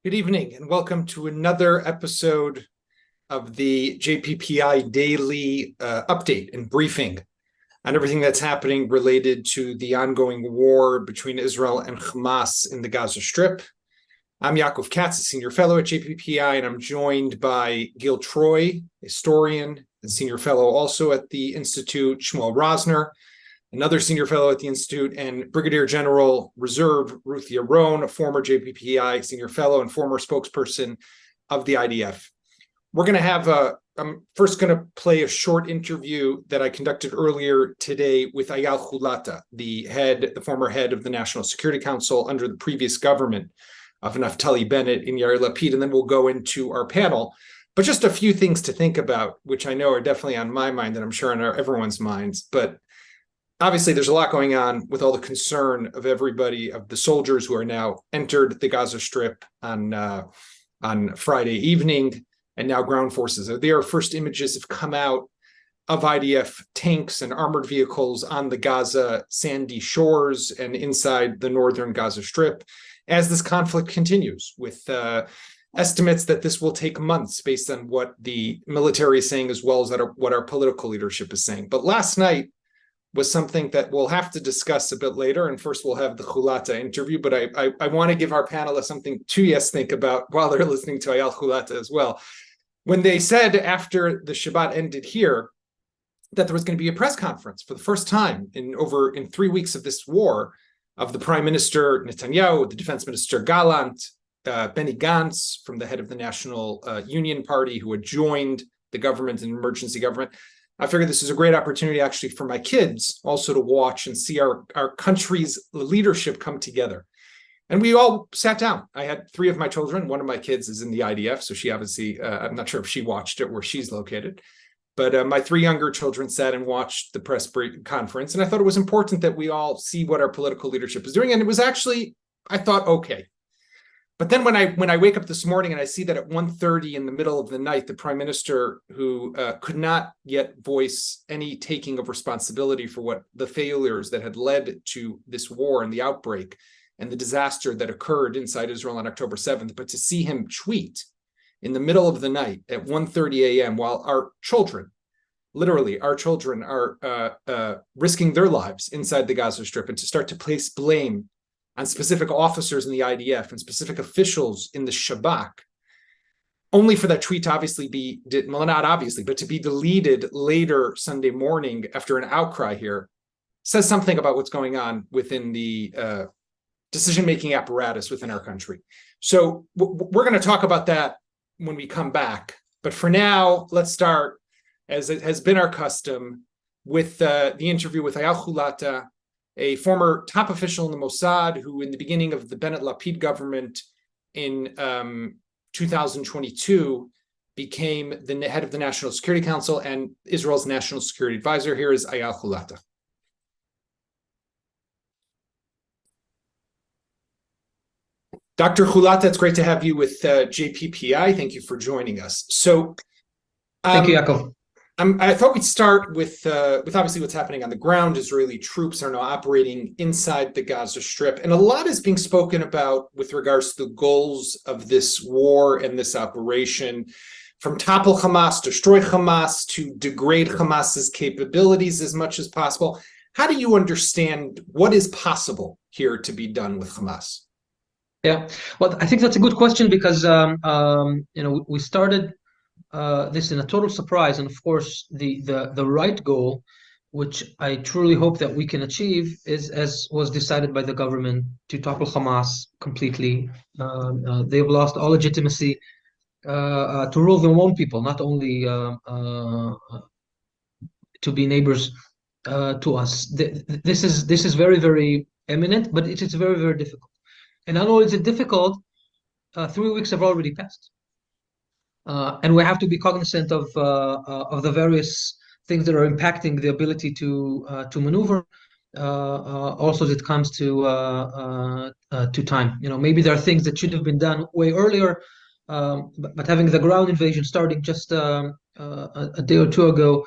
Good evening and welcome to another episode of the JPPI daily update and briefing on everything that's happening related to the ongoing war between Israel and Hamas in the Gaza Strip. I'm Yaakov Katz, a senior fellow at JPPI, and I'm joined by Gil Troy, historian and senior fellow also at the Institute, Shmuel Rosner, another senior fellow at the Institute, and Brigadier General Reserve Ruth Yaron, a former JPPI senior fellow and former spokesperson of the IDF. We're going to have I'm first going to play a short interview that I conducted earlier today with Eyal Hulata, the former head of the National Security Council under the previous government of Naftali Bennett and Yair Lapid, and then we'll go into our panel. But just a few things to think about, which I know are definitely on my mind and I'm sure on everyone's minds. But obviously, there's a lot going on with all the concern of everybody, of the soldiers who are now entered the Gaza Strip on Friday evening, and now ground forces are there. First images have come out of IDF tanks and armored vehicles on the Gaza sandy shores and inside the northern Gaza Strip as this conflict continues, with estimates that this will take months based on what the military is saying as well as what our political leadership is saying. But last night was something that we'll have to discuss a bit later. And first we'll have the Hulata interview, but I want to give our panelists something to think about while they're listening to Eyal Hulata as well. When they said after the Shabbat ended here that there was going to be a press conference for the first time in 3 weeks of this war of the Prime Minister Netanyahu, the Defense Minister Gallant, Benny Gantz from the head of the National Union Party who had joined the government, an emergency government, I figured this is a great opportunity actually for my kids also to watch and see our country's leadership come together. And we all sat down. I had 3 of my children. One of my kids is in the IDF, so she obviously, I'm not sure if she watched it where she's located. But my 3 younger children sat and watched the press conference. And I thought it was important that we all see what our political leadership is doing. And it was actually, I thought, okay. But then when I wake up this morning and I see that at 1:30 in the middle of the night, the prime minister, who could not yet voice any taking of responsibility for what the failures that had led to this war and the outbreak and the disaster that occurred inside Israel on October 7th, but to see him tweet in the middle of the night at 1:30 a.m. while our children, literally our children, are risking their lives inside the Gaza Strip, and to start to place blame on specific officers in the IDF and specific officials in the Shabak, only for that tweet to obviously not obviously, but to be deleted later Sunday morning after an outcry here, says something about what's going on within the decision-making apparatus within our country. So we're going to talk about that when we come back. But for now, let's start, as it has been our custom, with the interview with Eyal Hulata, a former top official in the Mossad who in the beginning of the Bennett-Lapid government in 2022 became the head of the National Security Council and Israel's national security advisor. Here is Eyal Hulata. Dr. Hulata, it's great to have you with JPPI. Thank you for joining us. So, thank you, Yaakov. I thought we'd start with obviously what's happening on the ground. Israeli troops are now operating inside the Gaza Strip, and a lot is being spoken about with regards to the goals of this war and this operation, from topple Hamas, destroy Hamas, to degrade Hamas's capabilities as much as possible. How do you understand what is possible here to be done with Hamas? Yeah, well, I think that's a good question because we started this in a total surprise, and of course the right goal, which I truly hope that we can achieve, is, as was decided by the government, to topple Hamas completely. They've lost all legitimacy to rule their own people, not only to be neighbors to us. This is very, very imminent, but it is very, very difficult. And not only is it difficult, 3 weeks have already passed. And we have to be cognizant of the various things that are impacting the ability to maneuver. Also, as it comes to time, maybe there are things that should have been done way earlier, but having the ground invasion starting just a day or 2 ago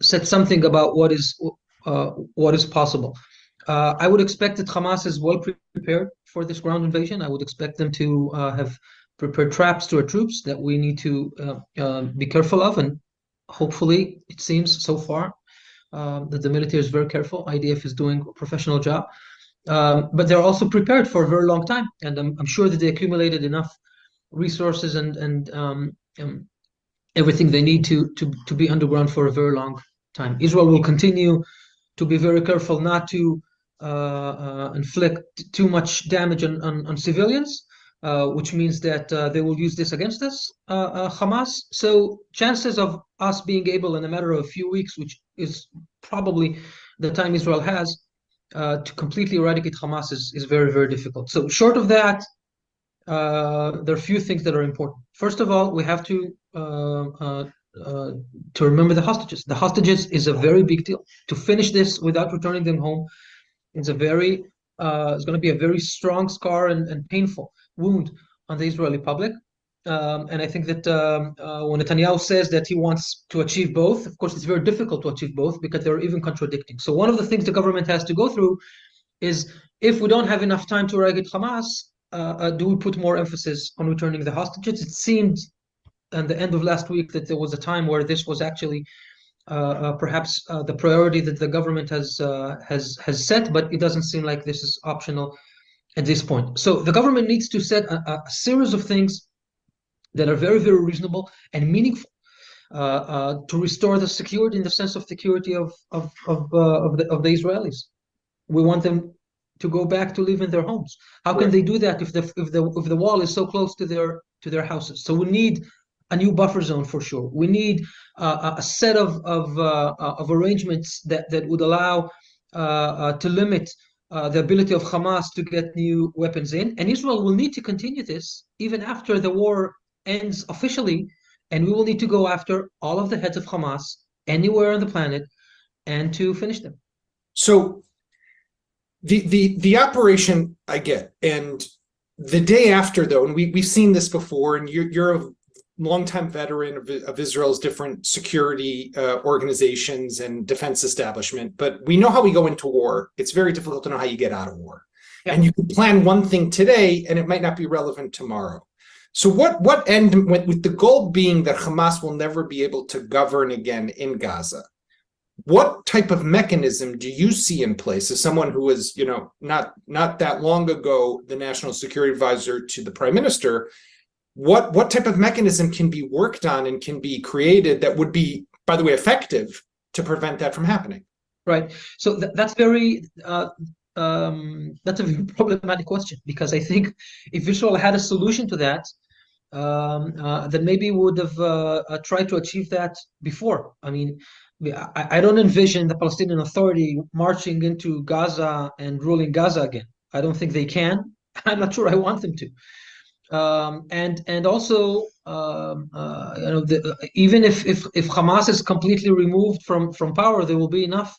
said something about what is possible. I would expect that Hamas is well prepared for this ground invasion. I would expect them to have prepared traps to our troops that we need to be careful of. And hopefully, it seems so far that the military is very careful. IDF is doing a professional job. But they're also prepared for a very long time. And I'm sure that they accumulated enough resources and everything they need to be underground for a very long time. Israel will continue to be very careful not to inflict too much damage on civilians, which means that they will use this against us, Hamas. So chances of us being able in a matter of a few weeks, which is probably the time Israel has, to completely eradicate Hamas is very, very difficult. So short of that, there are a few things that are important. First of all, we have to remember the hostages. The hostages is a very big deal. To finish this without returning them home is it's going to be a very strong scar and painful wound on the Israeli public. And I think that when Netanyahu says that he wants to achieve both, of course, it's very difficult to achieve both because they're even contradicting. So one of the things the government has to go through is if we don't have enough time to eradicate Hamas, do we put more emphasis on returning the hostages? It seemed at the end of last week that there was a time where this was actually perhaps the priority that the government has set, but it doesn't seem like this is optional at this point. So the government needs to set a series of things that are very, very reasonable and meaningful to restore the security in the sense of security of the Israelis. We want them to go back to live in their homes. How can they do that if the wall is so close to their houses? So we need a new buffer zone for sure. We need a set of arrangements that would allow to limit the ability of Hamas to get new weapons in. And Israel will need to continue this even after the war ends officially. And we will need to go after all of the heads of Hamas anywhere on the planet and to finish them. So the operation I get, and the day after though, and we've seen this before, and you're a longtime veteran of Israel's different security organizations and defense establishment, but we know how we go into war. It's very difficult to know how you get out of war. Yeah. And you can plan one thing today and it might not be relevant tomorrow. So what end with the goal being that Hamas will never be able to govern again in Gaza? What type of mechanism do you see in place as someone who was, not that long ago, the national security advisor to the prime minister? What type of mechanism can be worked on and can be created that would be, by the way, effective to prevent that from happening? Right. So that's that's a problematic question, because I think if Israel had a solution to that, then maybe we would have tried to achieve that before. I mean, I don't envision the Palestinian Authority marching into Gaza and ruling Gaza again. I don't think they can. I'm not sure I want them to. And also, even if Hamas is completely removed from power, there will be enough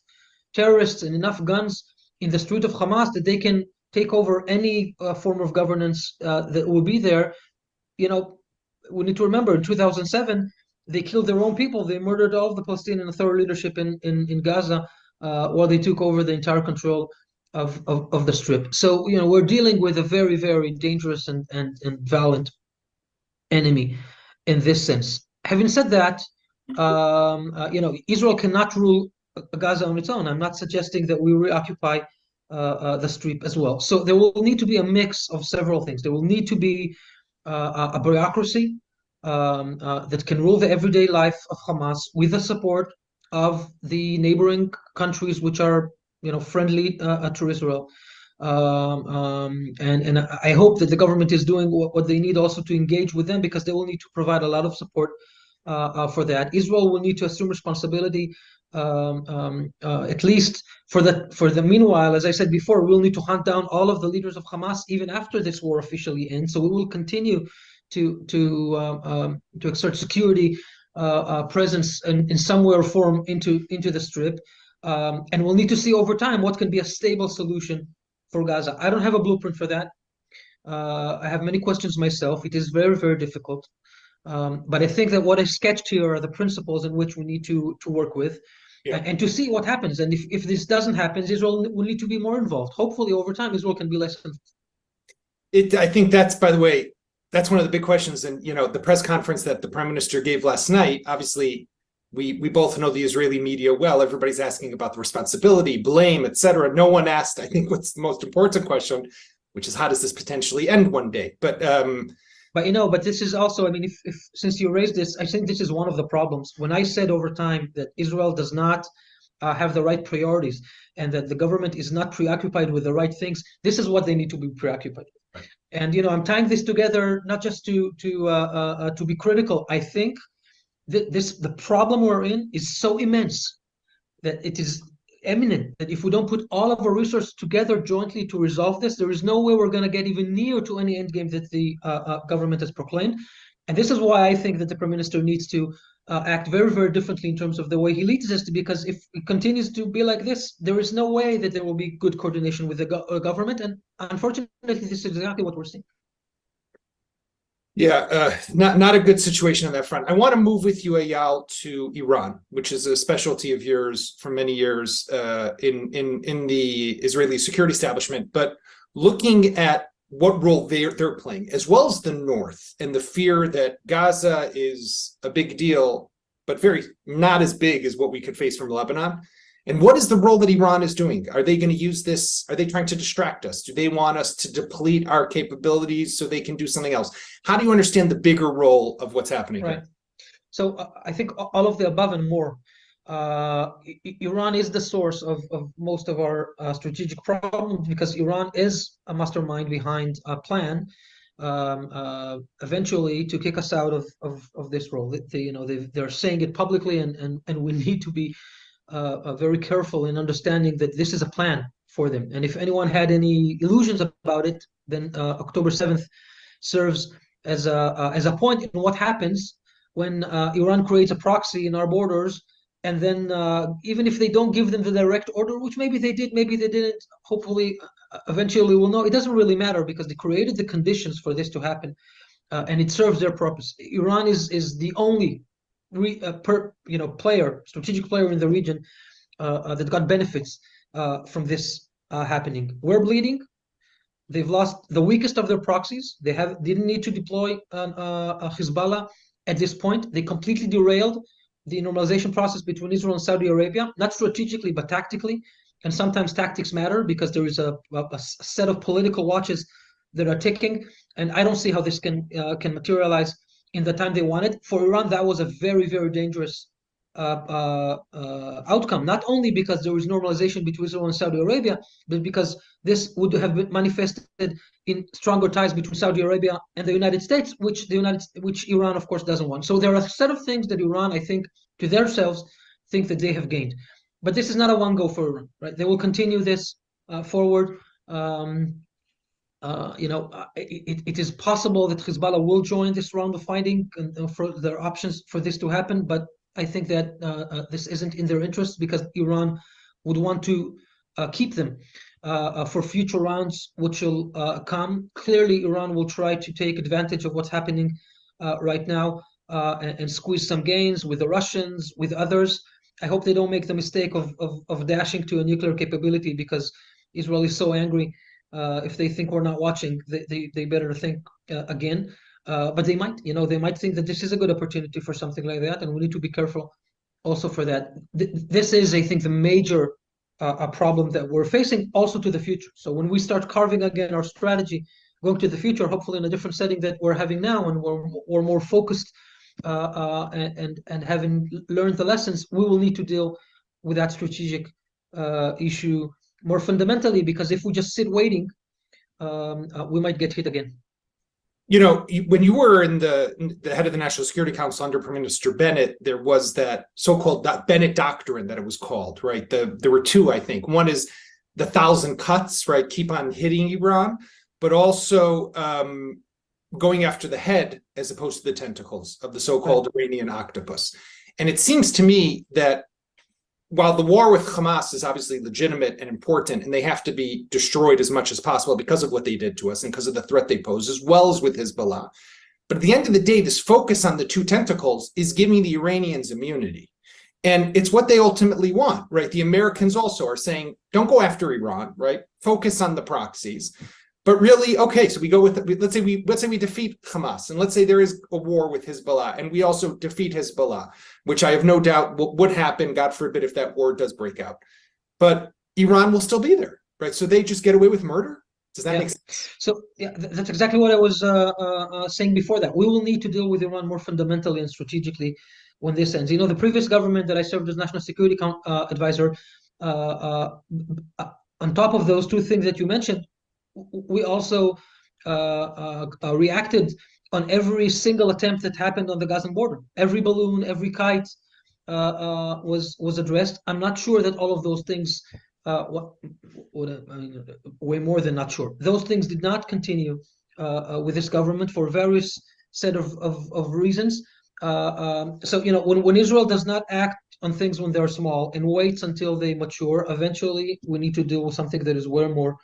terrorists and enough guns in the street of Hamas that they can take over any form of governance that will be there. We need to remember in 2007 they killed their own people. They murdered all of the Palestinian Authority leadership in Gaza while they took over the entire control of the strip. So we're dealing with a very, very dangerous and violent enemy in this sense. Having said that, Israel cannot rule Gaza on its own. I'm not suggesting that we reoccupy the strip as well. So there will need to be a mix of several things. There will need to be a bureaucracy that can rule the everyday life of Hamas with the support of the neighboring countries which are friendly to Israel. And I hope that the government is doing what they need also to engage with them, because they will need to provide a lot of support for that. Israel will need to assume responsibility, at least for the meanwhile. As I said before, we'll need to hunt down all of the leaders of Hamas even after this war officially ends. So we will continue to exert security presence in some way or form into the strip, and we'll need to see over time what can be a stable solution for Gaza. I don't have a blueprint for that. I have many questions myself. It is very, very difficult. But I think that what I sketched here are the principles in which we need to work with. Yeah. and to see what happens. And if this doesn't happen, Israel will need to be more involved. Hopefully, over time, Israel can be less involved. I think that's, by the way, that's one of the big questions. And, the press conference that the prime minister gave last night, obviously, we both know the Israeli media well. Everybody's asking about the responsibility, blame, etc. No one asked, I think, what's the most important question, which is how does this potentially end one day? But but this is also, I mean, if since you raised this, I think this is one of the problems. When I said over time that Israel does not have the right priorities and that the government is not preoccupied with the right things, this is what they need to be preoccupied with. Right. And I'm tying this together not just to be critical. I think that the problem we're in is so immense that it is eminent that if we don't put all of our resources together jointly to resolve this, there is no way we're going to get even near to any end game that the government has proclaimed. And this is why I think that the prime minister needs to act very, very differently in terms of the way he leads this, because if it continues to be like this, there is no way that there will be good coordination with the government. And unfortunately, this is exactly what we're seeing. Yeah, not a good situation on that front. I want to move with you, Eyal, to Iran, which is a specialty of yours for many years in the Israeli security establishment. But looking at what role they're playing, as well as the North, and the fear that Gaza is a big deal, but very not as big as what we could face from Lebanon. And what is the role that Iran is doing? Are they going to use this? Are they trying to distract us? Do they want us to deplete our capabilities so they can do something else? How do you understand the bigger role of what's happening Right. here? So I think all of the above and more. Iran is the source of most of our strategic problems because Iran is a mastermind behind a plan eventually to kick us out of this role. They're saying it publicly, and we need to be very careful in understanding that this is a plan for them. And if anyone had any illusions about it, then October 7th serves as a point in what happens when Iran creates a proxy in our borders. And then even if they don't give them the direct order, which maybe they did, maybe they didn't, hopefully eventually we'll know. It doesn't really matter because they created the conditions for this to happen, and it serves their purpose. Iran is the only strategic player in the region that got benefits from this happening. We're bleeding. They've lost the weakest of their proxies. They didn't need to deploy Hezbollah at this point. They completely derailed the normalization process between Israel and Saudi Arabia, not strategically, but tactically. And sometimes tactics matter because there is a set of political watches that are ticking. And I don't see how this can materialize in the time they wanted. For Iran, that was a very, very dangerous outcome, not only because there was normalization between Israel and Saudi Arabia, but because this would have been manifested in stronger ties between Saudi Arabia and the United States, which Iran, of course, doesn't want. So there are a set of things that Iran, I think, to themselves, think that they have gained. But this is not a one go for Iran, right? They will continue this forward. It is possible that Hezbollah will join this round of fighting, and for there are options for this to happen. But I think that this isn't in their interest because Iran would want to keep them for future rounds, which will come. Clearly, Iran will try to take advantage of what's happening right now and squeeze some gains with the Russians, with others. I hope they don't make the mistake of dashing to a nuclear capability because Israel is so angry. If they think we're not watching, they better think again. But they might think that this is a good opportunity for something like that, and we need to be careful also for that. This is, I think, the major problem that we're facing also to the future. So when we start carving again our strategy, going to the future, hopefully in a different setting that we're having now, and we're more focused and having learned the lessons, we will need to deal with that strategic issue more fundamentally, because if we just sit waiting, we might get hit again. When you were in the head of the National Security Council under Prime Minister Bennett, there was that so-called Bennett doctrine that it was called, right? There were two, I think. One is the 1,000 cuts, right? Keep on hitting Iran, but also going after the head as opposed to the tentacles of the so-called Iranian octopus. And it seems to me that while the war with Hamas is obviously legitimate and important, and they have to be destroyed as much as possible because of what they did to us and because of the threat they pose, as well as with Hezbollah. But at the end of the day, this focus on the two tentacles is giving the Iranians immunity. And it's what they ultimately want, right? The Americans also are saying, don't go after Iran, right? Focus on the proxies. But really, okay, so we go with, let's say we defeat Hamas, and let's say there is a war with Hezbollah, and we also defeat Hezbollah, which I have no doubt would happen, God forbid, if that war does break out. But Iran will still be there, right? So they just get away with murder? Does that make sense? So yeah, that's exactly what I was saying before that. We will need to deal with Iran more fundamentally and strategically when this ends. The previous government that I served as national security advisor, on top of those two things that you mentioned, we also reacted on every single attempt that happened on the Gazan border. Every balloon, every kite was addressed. I'm not sure that all of those things, way more than not sure. Those things did not continue with this government for various set of reasons. So when Israel does not act on things when they're small and waits until they mature, eventually we need to deal with something that is way more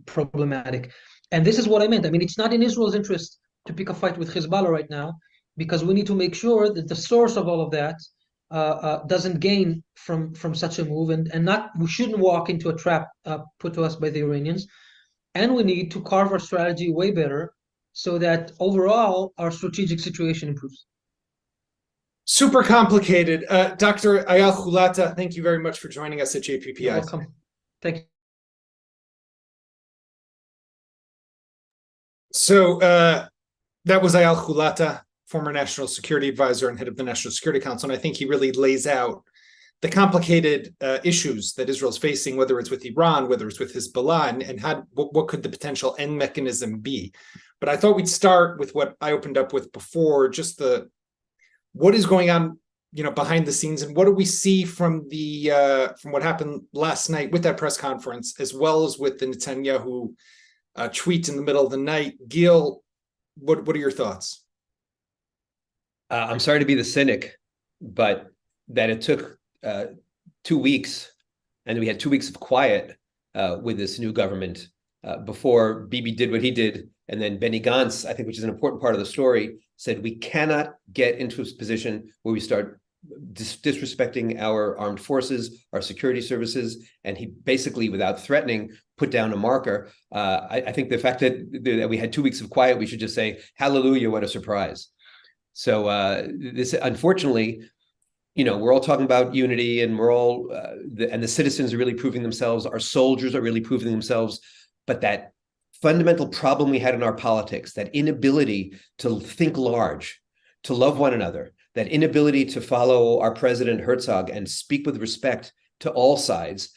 problematic. And this is what I meant. I mean, it's not in Israel's interest to pick a fight with Hezbollah right now, because we need to make sure that the source of all of that doesn't gain from such a move, and we shouldn't walk into a trap put to us by the Iranians. And we need to carve our strategy way better so that overall our strategic situation improves. Super complicated. Dr. Eyal Chulata, thank you very much for joining us at JPPI. You're welcome. Thank you. So that was Eyal Chulata, former national security advisor and head of the National Security Council. And I think he really lays out the complicated issues that Israel's facing, whether it's with Iran, whether it's with Hezbollah, and what could the potential end mechanism be. But I thought we'd start with what I opened up with before, just what is going on, behind the scenes, and what do we see from from what happened last night with that press conference, as well as with the Netanyahu tweet in the middle of the night. Gil, what are your thoughts? I'm sorry to be the cynic, but that it took 2 weeks, and we had 2 weeks of quiet with this new government before Bibi did what he did, and then Benny Gantz, I think, which is an important part of the story, said we cannot get into a position where we start disrespecting our armed forces, our security services, and he basically, without threatening, put down a marker. I think the fact that we had 2 weeks of quiet, we should just say, hallelujah, what a surprise. So this, unfortunately, we're all talking about unity, and we're all, and the citizens are really proving themselves, our soldiers are really proving themselves, but that fundamental problem we had in our politics, that inability to think large, to love one another, that inability to follow our president Herzog and speak with respect to all sides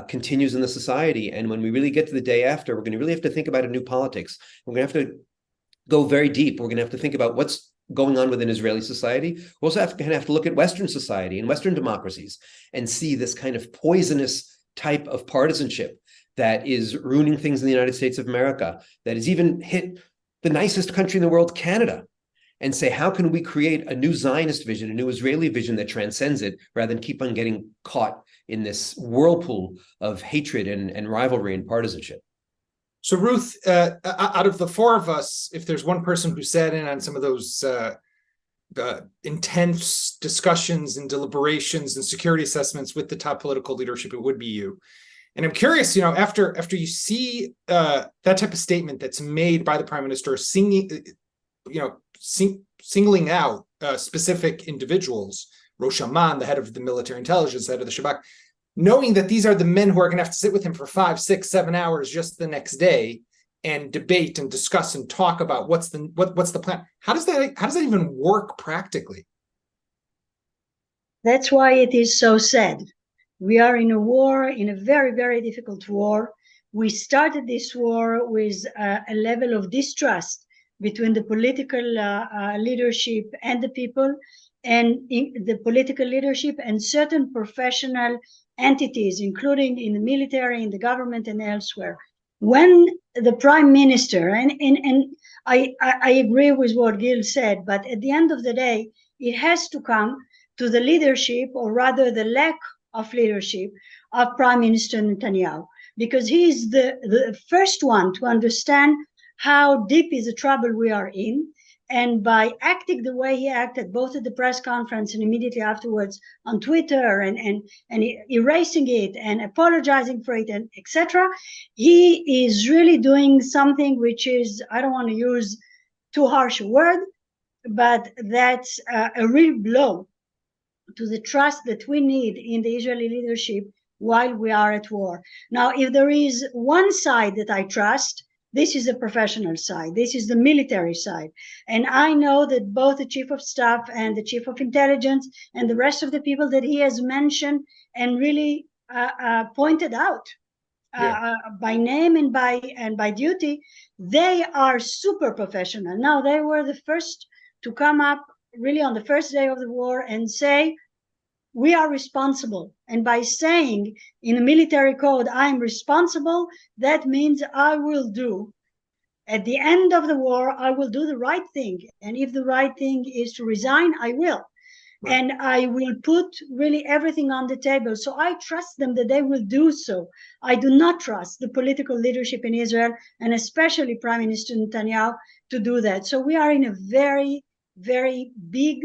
continues in the society. And when we really get to the day after, we're going to really have to think about a new politics. We're going to have to go very deep. We're going to have to think about what's going on within Israeli society. We're also going to have to look at Western society and Western democracies and see this kind of poisonous type of partisanship that is ruining things in the United States of America, that has even hit the nicest country in the world, Canada, and say, how can we create a new Zionist vision, a new Israeli vision that transcends it, rather than keep on getting caught in this whirlpool of hatred and rivalry and partisanship? So Ruth, out of the four of us, if there's one person who sat in on some of those intense discussions and deliberations and security assessments with the top political leadership, it would be you. And I'm curious, after you see that type of statement that's made by the prime minister, singling out specific individuals, Rosh Amman, the head of the military intelligence, the head of the Shabak, knowing that these are the men who are going to have to sit with him for 5, 6, 7 hours just the next day and debate and discuss and talk about what's the plan. How does that even work practically? That's why it is so sad. We are in a war, in a very, very difficult war. We started this war with a level of distrust between the political leadership and the people, and the political leadership and certain professional entities, including in the military, in the government, and elsewhere. When the prime minister, and I agree with what Gil said, but at the end of the day, it has to come to the leadership, or rather the lack of leadership, of Prime Minister Netanyahu, because he is the first one to understand how deep is the trouble we are in, And by acting the way he acted, both at the press conference and immediately afterwards on Twitter, and erasing it and apologizing for it, and etc., he is really doing something which is, I don't want to use too harsh a word, but that's a real blow to the trust that we need in the Israeli leadership while we are at war. Now, if there is one side that I trust, this is the professional side. This is the military side. And I know that both the chief of staff and the chief of intelligence and the rest of the people that he has mentioned and really pointed out by name and by duty, they are super professional. Now, they were the first to come up really on the first day of the war and say, we are responsible. And by saying in a military code, I'm responsible, that means I will do, at the end of the war, I will do the right thing. And if the right thing is to resign, I will. Right. And I will put really everything on the table. So I trust them that they will do so. I do not trust the political leadership in Israel, and especially Prime Minister Netanyahu, to do that. So we are in a very, very big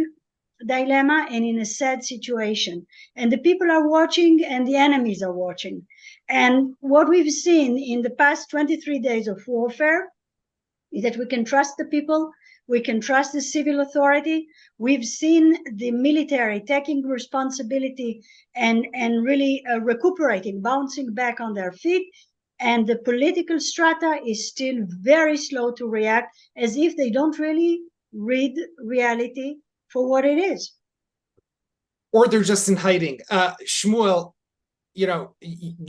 dilemma and in a sad situation. And the people are watching and the enemies are watching. And what we've seen in the past 23 days of warfare is that we can trust the people, we can trust the civil authority. We've seen the military taking responsibility and really recuperating, bouncing back on their feet. And the political strata is still very slow to react, as if they don't really read reality for what it is. Or they're just in hiding. Shmuel,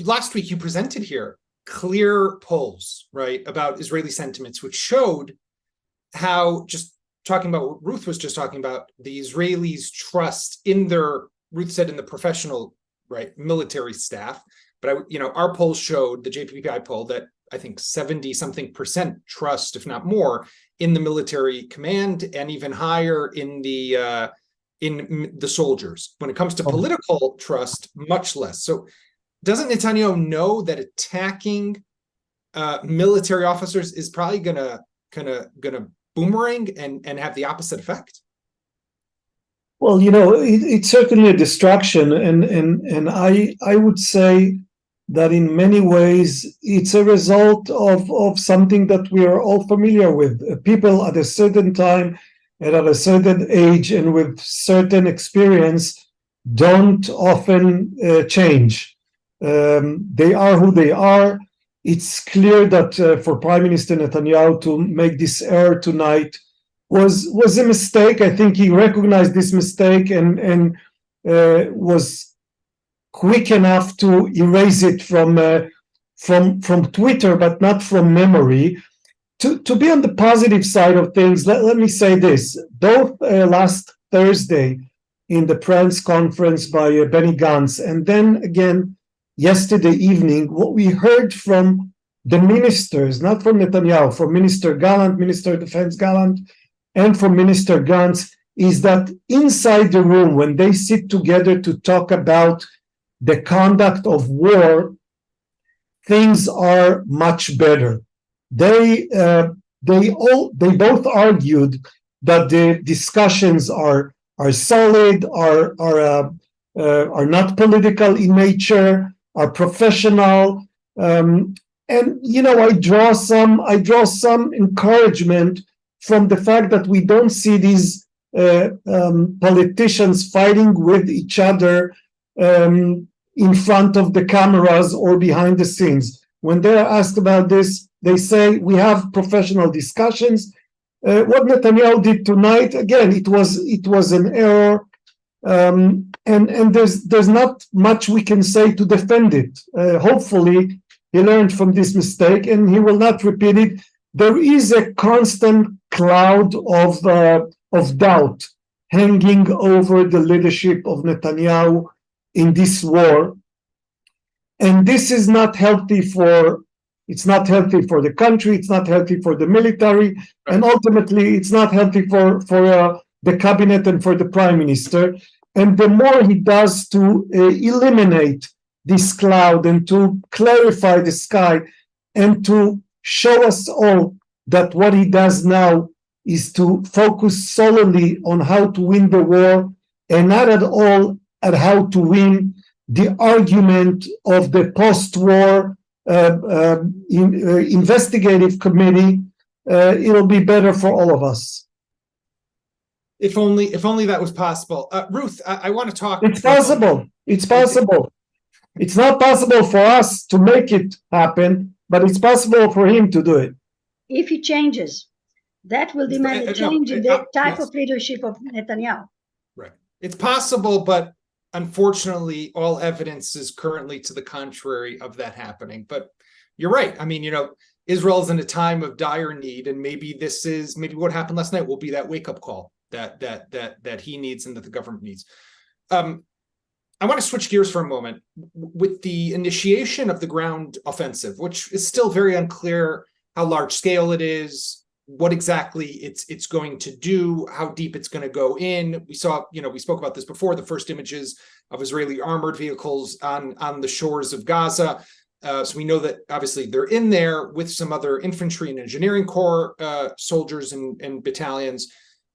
last week you presented here clear polls, right, about Israeli sentiments, which showed how, just talking about what Ruth was just talking about, the Israelis' trust in Ruth said, in the professional, right, military staff. But our polls showed, the JPPI poll, that I think 70-something% trust, if not more, in the military command, and even higher in the soldiers. When it comes to political trust, much less. So doesn't Netanyahu know that attacking military officers is probably gonna boomerang and have the opposite effect? Well, it's certainly a distraction, and I would say that in many ways it's a result of something that we are all familiar with. People at a certain time and at a certain age and with certain experience don't often change. They are who they are. It's clear that for Prime Minister Netanyahu to make this error tonight was a mistake. I think he recognized this mistake and was quick enough to erase it from Twitter, but not from memory. To be on the positive side of things, let me say this. Both last Thursday in the press conference by Benny Gantz, and then again yesterday evening, what we heard from the ministers, not from Netanyahu, from Minister Gallant, Minister of Defense Gallant, and from Minister Gantz, is that inside the room, when they sit together to talk about the conduct of war, things are much better. They both argued that the discussions are solid, are not political in nature, are professional, and I draw some encouragement from the fact that we don't see these politicians fighting with each other in front of the cameras or behind the scenes. When they're asked about this, they say, we have professional discussions. What Netanyahu did tonight, again, it was an error, and there's not much we can say to defend it. Hopefully, he learned from this mistake and he will not repeat it. There is a constant cloud of doubt hanging over the leadership of Netanyahu in this war, and this is not healthy for the country, it's not healthy for the military, and ultimately it's not healthy for the cabinet and for the prime minister. And the more he does to eliminate this cloud and to clarify the sky and to show us all that what he does now is to focus solely on how to win the war and not at all at how to win the argument of the post-war investigative committee. It'll be better for all of us. If only that was possible. Ruth, I want to talk. It's possible. It's possible. It's not possible for us to make it happen, but it's possible for him to do it. If he changes, that will demand a change in the type of leadership of Netanyahu. Right. It's possible, but unfortunately, all evidence is currently to the contrary of that happening. But you're right. I mean, Israel's in a time of dire need, and maybe what happened last night will be that wake-up call that he needs and that the government needs. I want to switch gears for a moment. With the initiation of the ground offensive, which is still very unclear how large scale it is, what exactly it's going to do, how deep it's going to go in. We saw, we spoke about this before, the first images of Israeli armored vehicles on the shores of Gaza. So we know that obviously they're in there with some other infantry and engineering corps soldiers and battalions.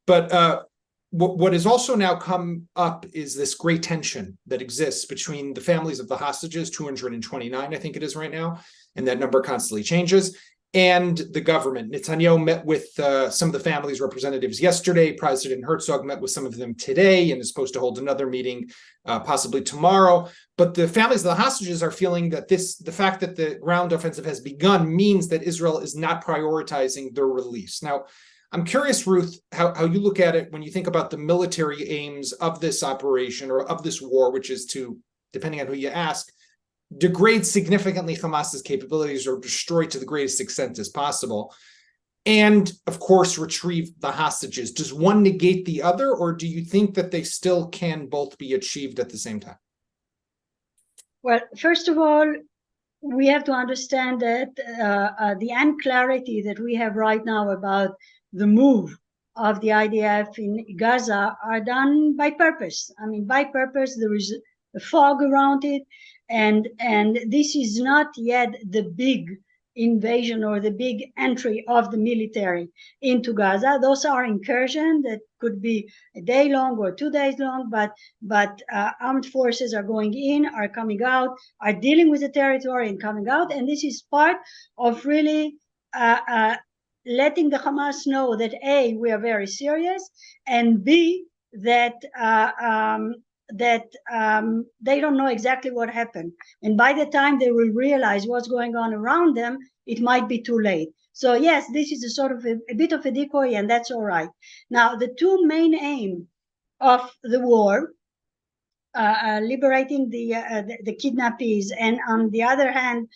But what has also now come up is this great tension that exists between the families of the hostages, 229, I think it is right now, and that number constantly changes, and the government. Netanyahu met with some of the families' representatives yesterday. President Herzog met with some of them today and is supposed to hold another meeting possibly tomorrow. But the families of the hostages are feeling that the fact that the ground offensive has begun means that Israel is not prioritizing their release. Now, I'm curious, Ruth, how you look at it when you think about the military aims of this operation or of this war, which is to, depending on who you ask, degrade significantly Hamas's capabilities or destroy to the greatest extent as possible. And, of course, retrieve the hostages. Does one negate the other, or do you think that they still can both be achieved at the same time? Well, first of all, we have to understand that the unclarity that we have right now about the move of the IDF in Gaza are done by purpose. I mean, by purpose, there is a fog around it, and this is not yet the big invasion or the big entry of the military into Gaza. Those are incursions that could be a day long or 2 days long, but armed forces are going in, are coming out, are dealing with the territory and coming out, and this is part of really letting the Hamas know that A, we are very serious, and B, that they don't know exactly what happened. And by the time they will realize what's going on around them, it might be too late. So yes, this is a sort of a bit of a decoy, and that's all right. Now, the two main aims of the war, liberating the kidnappees, and on the other hand,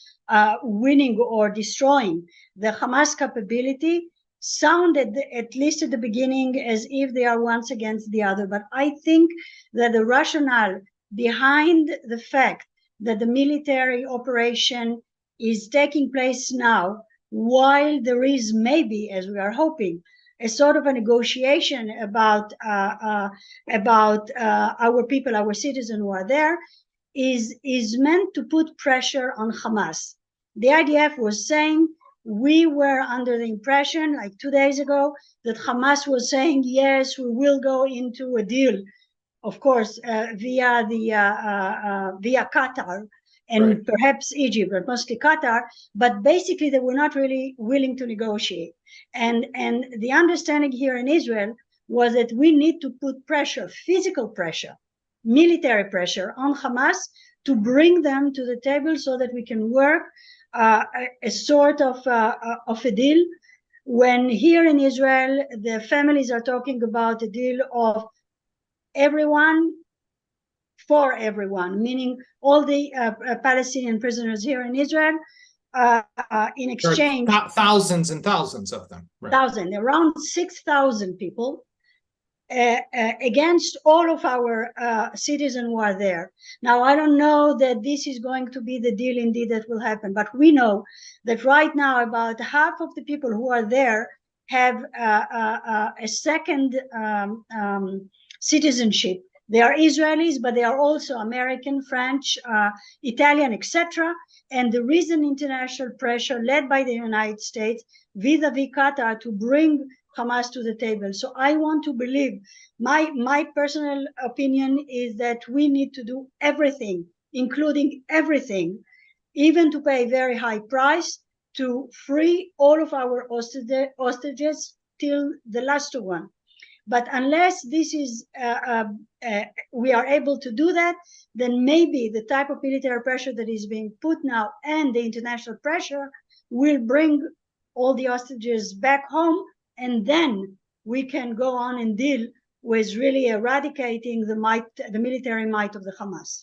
winning or destroying the Hamas capability, sounded, at least at the beginning, as if they are once against the other. But I think that the rationale behind the fact that the military operation is taking place now, while there is maybe, as we are hoping, a sort of a negotiation about our people, our citizens who are there, is meant to put pressure on Hamas. The IDF was saying, we were under the impression, like 2 days ago, that Hamas was saying, yes, we will go into a deal, of course, via Qatar and right, perhaps Egypt, but mostly Qatar. But basically, they were not really willing to negotiate. And the understanding here in Israel was that we need to put pressure, physical pressure, military pressure on Hamas to bring them to the table so that we can work a sort of a deal. When here in Israel, the families are talking about a deal of everyone for everyone, meaning all the Palestinian prisoners here in Israel in exchange. Thousands and thousands of them. Right. Around 6,000 people against all of our citizens who are there. Now, I don't know that this is going to be the deal indeed that will happen, but we know that right now about half of the people who are there have a second citizenship. They are Israelis, but they are also American, French, Italian, etc. And there is an international pressure led by the United States vis-a-vis Qatar to bring Hamas to the table. So I want to believe, my personal opinion is that we need to do everything, including everything, even to pay a very high price to free all of our hostages till the last one. But unless this is we are able to do that, then maybe the type of military pressure that is being put now and the international pressure will bring all the hostages back home, and then we can go on and deal with really eradicating the military might of the Hamas.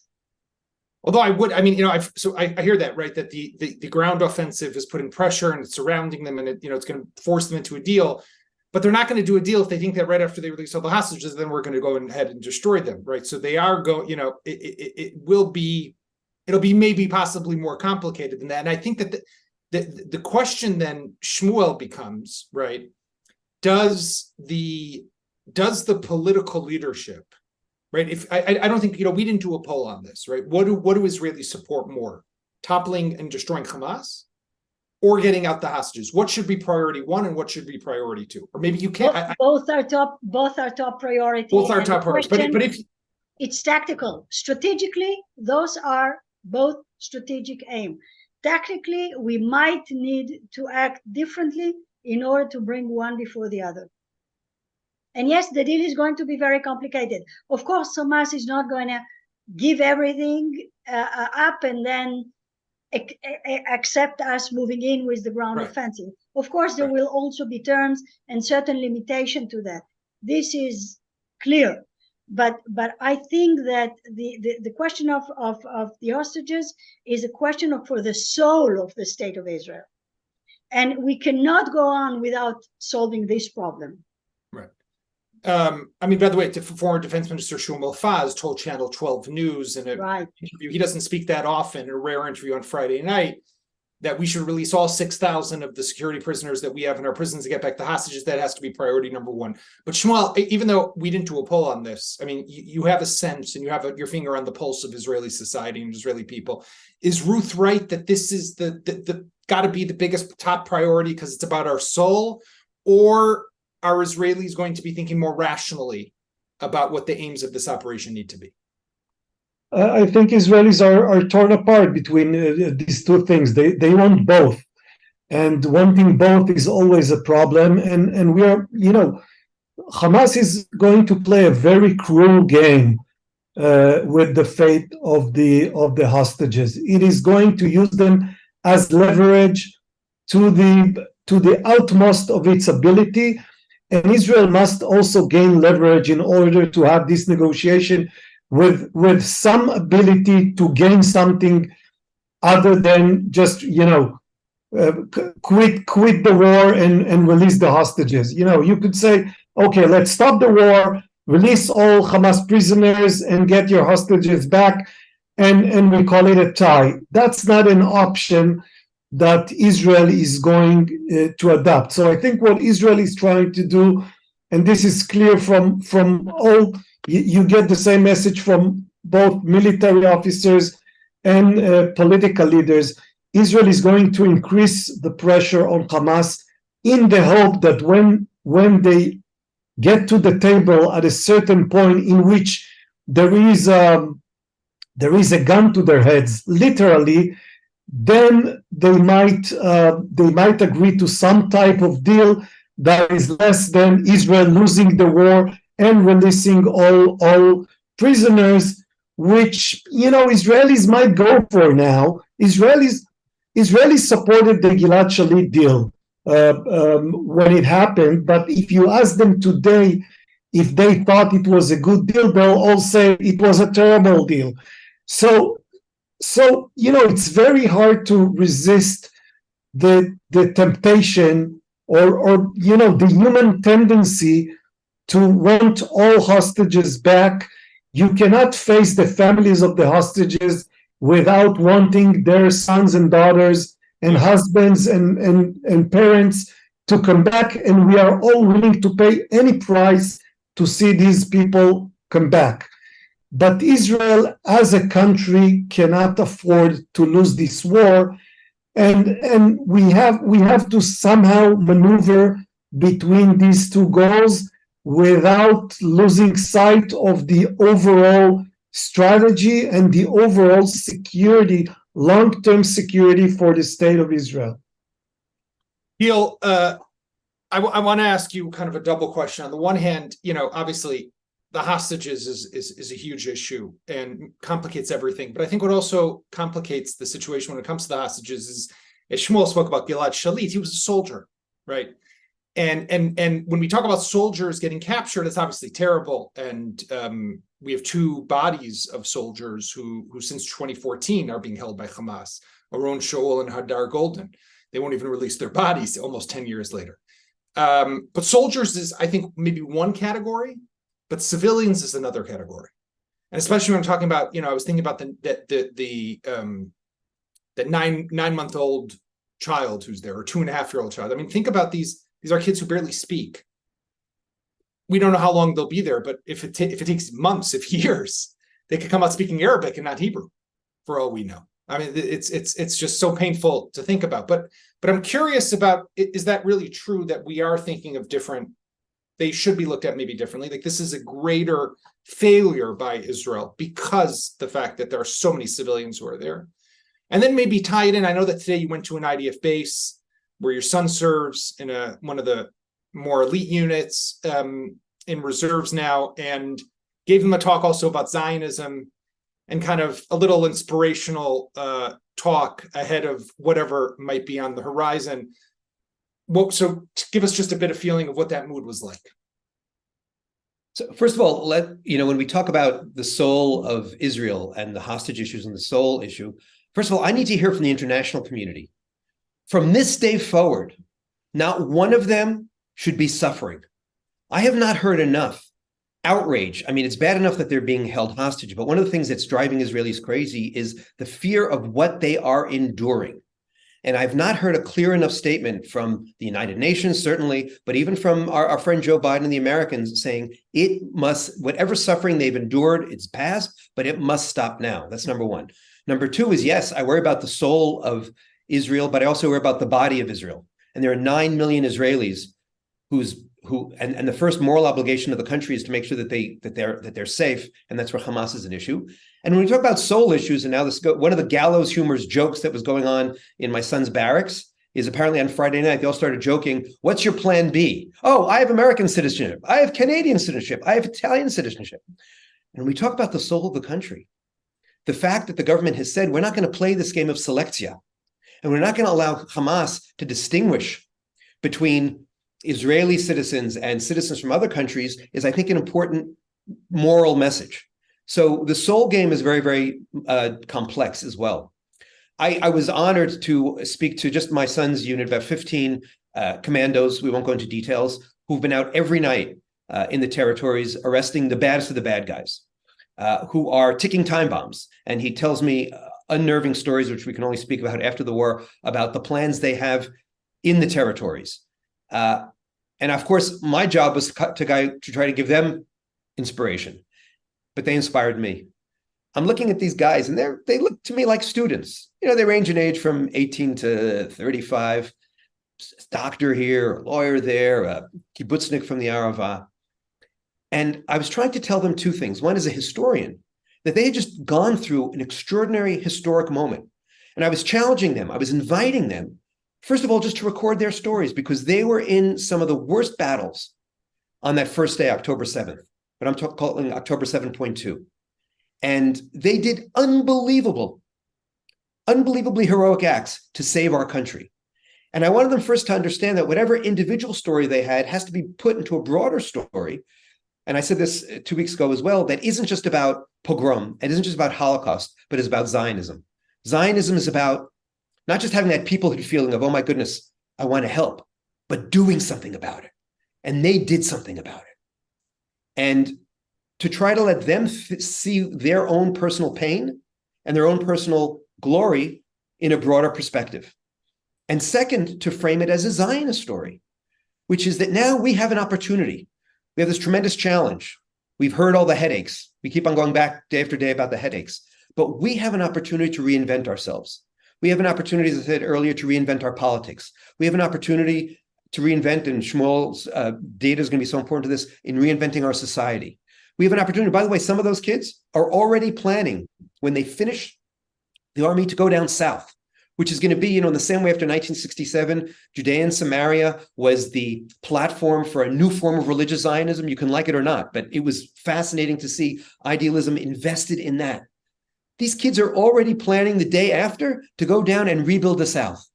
Although I mean, I hear that, right? That the ground offensive is putting pressure and it's surrounding them, and it's going to force them into a deal. But they're not going to do a deal if they think that right after they release all the hostages, then we're going to go ahead and destroy them, right? So they are going, it'll be maybe possibly more complicated than that. And I think that the question then, Shmuel, becomes, right? Does the political leadership, right? If I don't think, we didn't do a poll on this, right? What do Israelis support more? Toppling and destroying Hamas, or getting out the hostages? What should be priority one and what should be priority two? Or maybe you can't. Both are top priority. Both are top priorities. But if it's tactical, strategically, those are both strategic aim. Tactically, we might need to act differently in order to bring one before the other. And yes, the deal is going to be very complicated. Of course, Hamas is not going to give everything up and then accept us moving in with the ground offensive. Of course, there will also be terms and certain limitation to that. This is clear. But I think that the question of the hostages is a question for the soul of the state of Israel. And we cannot go on without solving this problem. Right. I mean, by the way, former Defense Minister Shmuel Faz told Channel 12 News in an interview, he doesn't speak that often, in a rare interview on Friday night, that we should release all 6,000 of the security prisoners that we have in our prisons to get back the hostages. That has to be priority number one. But Shmuel, even though we didn't do a poll on this, I mean, you have a sense and you have your finger on the pulse of Israeli society and Israeli people. Is Ruth right that this is the got to be the biggest top priority because it's about our soul? Or are Israelis going to be thinking more rationally about what the aims of this operation need to be? I think Israelis are torn apart between these two things. They want both, and wanting both is always a problem. And we are, Hamas is going to play a very cruel game with the fate of the hostages. It is going to use them as leverage to the utmost of its ability. And Israel must also gain leverage in order to have this negotiation with some ability to gain something other than just, quit the war and release the hostages. You could say, okay, let's stop the war, release all Hamas prisoners and get your hostages back, and we call it a tie. That's not an option that Israel is going to adopt. So I think what Israel is trying to do, and this is clear from all, you get the same message from both military officers and political leaders. Israel is going to increase the pressure on Hamas in the hope that when they get to the table at a certain point in which there is a gun to their heads, literally, then they might agree to some type of deal that is less than Israel losing the war and releasing all prisoners, which Israelis might go for now. Israelis supported the Gilad Shalit deal when it happened, but if you ask them today if they thought it was a good deal, they'll all say it was a terrible deal. So it's very hard to resist the temptation or the human tendency to want all hostages back. You cannot face the families of the hostages without wanting their sons and daughters and husbands and parents to come back, and we are all willing to pay any price to see these people come back. But Israel as a country cannot afford to lose this war, and we have to somehow maneuver between these two goals without losing sight of the overall strategy and the overall security, long-term security for the state of Israel. Gil, I want to ask you kind of a double question. On the one hand, obviously the hostages is a huge issue and complicates everything. But I think what also complicates the situation when it comes to the hostages is, as Shmuel spoke about Gilad Shalit, he was a soldier, right? And when we talk about soldiers getting captured, it's obviously terrible. And we have two bodies of soldiers who since 2014 are being held by Hamas, Oron Shaul and Hadar Golden. They won't even release their bodies almost 10 years later. But soldiers is, I think, maybe one category, but civilians is another category. And especially when I'm talking about, I was thinking about the 9-month-old child who's there, or 2.5-year-old child. I mean, think about these are kids who barely speak. We don't know how long they'll be there, but if it takes months, if years, they could come out speaking Arabic and not Hebrew, for all we know. I mean, it's just so painful to think about. But I'm curious about, is that really true that we are thinking of different, they should be looked at maybe differently? Like, this is a greater failure by Israel because the fact that there are so many civilians who are there. And then maybe tie it in. I know that today you went to an IDF base where your son serves in one of the more elite units in reserves now, and gave him a talk also about Zionism and kind of a little inspirational talk ahead of whatever might be on the horizon. So give us just a bit of feeling of what that mood was like. So first of all, when we talk about the soul of Israel and the hostage issues and the soul issue, first of all, I need to hear from the international community. From this day forward, not one of them should be suffering. I have not heard enough outrage. I mean, it's bad enough that they're being held hostage, but one of the things that's driving Israelis crazy is the fear of what they are enduring. And I've not heard a clear enough statement from the United Nations, certainly, but even from our friend Joe Biden and the Americans saying it must, whatever suffering they've endured, it's past, but it must stop now. That's number one. Number two is, yes, I worry about the soul of Israel, but I also worry about the body of Israel. And there are 9 million Israelis and the first moral obligation of the country is to make sure that they're safe, and that's where Hamas is an issue. And when we talk about soul issues, and now one of the gallows humorous jokes that was going on in my son's barracks is apparently on Friday night, they all started joking, what's your plan B? Oh, I have American citizenship. I have Canadian citizenship. I have Italian citizenship. And when we talk about the soul of the country, the fact that the government has said, we're not going to play this game of selectia, and we're not going to allow Hamas to distinguish between Israeli citizens and citizens from other countries is, I think, an important moral message. So the soul game is very, very complex as well. I was honored to speak to just my son's unit, about 15 commandos, we won't go into details, who've been out every night in the territories arresting the baddest of the bad guys, who are ticking time bombs. And he tells me unnerving stories, which we can only speak about after the war, about the plans they have in the territories. And of course, my job was to try to give them inspiration, but they inspired me. I'm looking at these guys, and they look to me like students. They range in age from 18 to 35. Doctor here, a lawyer there, a kibbutznik from the Arava. And I was trying to tell them two things. One, as a historian, that they had just gone through an extraordinary historic moment. And I was challenging them. I was inviting them, first of all, just to record their stories, because they were in some of the worst battles on that first day, October 7th, but I'm calling October 7.2. And they did unbelievably heroic acts to save our country. And I wanted them first to understand that whatever individual story they had has to be put into a broader story. And I said this 2 weeks ago as well, that isn't just about pogrom, it isn't just about Holocaust, but it's about Zionism. Zionism is about not just having that peoplehood feeling of, oh my goodness, I want to help, but doing something about it. And they did something about it. And to try to let them see their own personal pain and their own personal glory in a broader perspective. And second, to frame it as a Zionist story, which is that now we have an opportunity. We have this tremendous challenge. We've heard all the headaches. We keep on going back day after day about the headaches, but we have an opportunity to reinvent ourselves. We have an opportunity, as I said earlier, to reinvent our politics. We have an opportunity to reinvent, and Shmuel's data is going to be so important to this, in reinventing our society. We have an opportunity. By the way, some of those kids are already planning when they finish the army to go down south, which is going to be, in the same way after 1967, Judea and Samaria was the platform for a new form of religious Zionism. You can like it or not, but it was fascinating to see idealism invested in that. These kids are already planning the day after to go down and rebuild the South.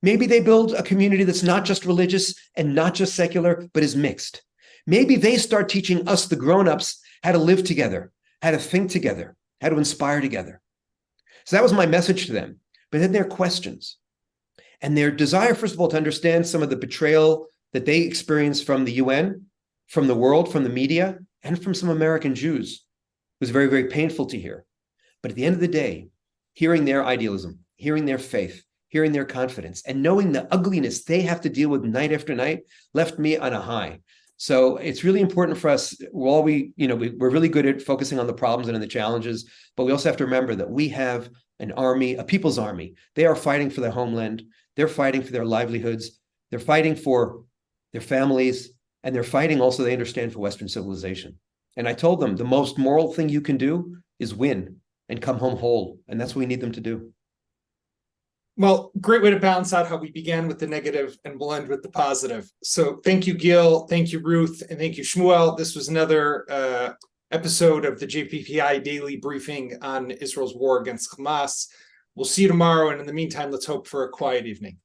Maybe they build a community that's not just religious and not just secular, but is mixed. Maybe they start teaching us, the grown-ups, how to live together, how to think together, how to inspire together. So that was my message to them. But then their questions and their desire, first of all, to understand some of the betrayal that they experienced from the UN, from the world, from the media, and from some American Jews was very, very painful to hear. But at the end of the day, hearing their idealism, hearing their faith, hearing their confidence, and knowing the ugliness they have to deal with night after night left me on a high. So it's really important for us. We're really good at focusing on the problems and on the challenges, but we also have to remember that we have an army, a people's army. They are fighting for their homeland. They're fighting for their livelihoods. They're fighting for their families, and they're fighting also, they understand, for Western civilization. And I told them the most moral thing you can do is win and come home whole. And that's what we need them to do. Well, great way to balance out how we began with the negative and we'll end with the positive. So thank you, Gil. Thank you, Ruth. And thank you, Shmuel. This was another episode of the JPPI daily briefing on Israel's war against Hamas. We'll see you tomorrow. And in the meantime, let's hope for a quiet evening.